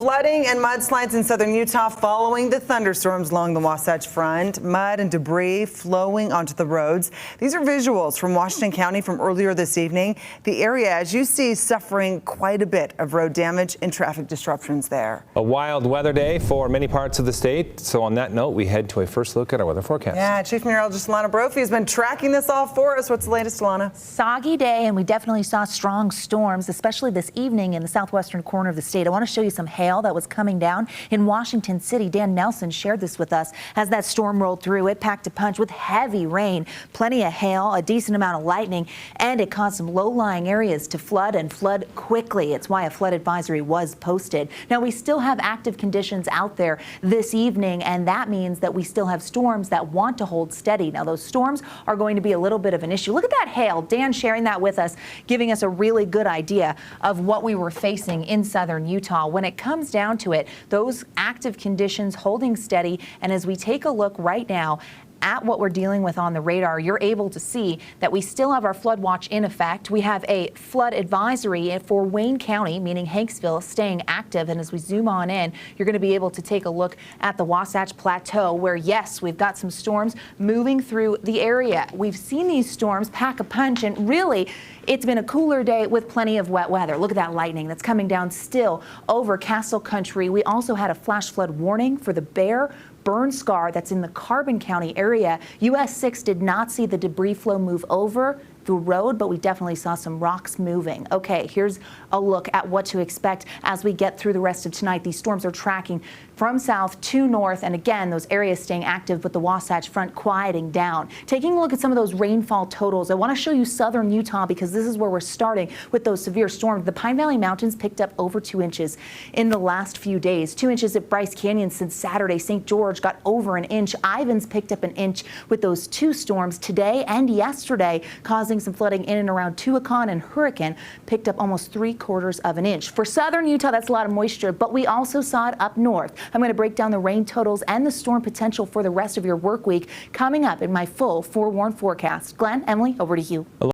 Flooding and mudslides in southern Utah following the thunderstorms along the Wasatch Front. Mud and debris flowing onto the roads. These are visuals from Washington County from earlier this evening. The area, as you see, suffering quite a bit of road damage and traffic disruptions there. A wild weather day for many parts of the state. So on that note, we head to a first look at our weather forecast. Yeah, Chief Meteorologist Alana Brophy has been tracking this all for us. What's the latest, Alana? Soggy day, and we definitely saw strong storms, especially this evening in the southwestern corner of the state. I want to show you some hail that was coming down in Washington City. Dan Nelson shared this with us as that storm rolled through. It packed a punch with heavy rain, plenty of hail, a decent amount of lightning, and it caused some low-lying areas to flood and flood quickly. It's why a flood advisory was posted. Now, we still have active conditions out there this evening, and that means that we still have storms that want to hold steady. Now, those storms are going to be a little bit of an issue. Look at that hail. Dan sharing that with us, giving us a really good idea of what we were facing in southern Utah. When it comes down to it, those active conditions holding steady, and as we take a look right now at what we're dealing with on the radar, you're able to see that we still have our flood watch in effect. We have a flood advisory for Wayne County, meaning Hanksville, staying active. And as we zoom on in, you're going to be able to take a look at the Wasatch Plateau, where, yes, we've got some storms moving through the area. We've seen these storms pack a punch, and really, it's been a cooler day with plenty of wet weather. Look at that lightning that's coming down still over Castle Country. We also had a flash flood warning for the Bear burn scar that's in the Carbon County area. US 6 did not see the debris flow move over the road, but we definitely saw some rocks moving. Okay, here's a look at what to expect as we get through the rest of tonight. These storms are tracking from south to north, and again, those areas staying active, but the Wasatch Front quieting down. Taking a look at some of those rainfall totals, I want to show you southern Utah because this is where we're starting with those severe storms. The Pine Valley Mountains picked up over 2 inches in the last few days. 2 inches at Bryce Canyon since Saturday. St. George got over an inch. Ivins picked up an inch with those two storms today and yesterday, causing some flooding in and around Tuacahn, and Hurricane picked up almost 3/4 of an inch. For southern Utah, that's a lot of moisture, but we also saw it up north. I'm going to break down the rain totals and the storm potential for the rest of your work week coming up in my full forewarned forecast. Glenn, Emily, over to you.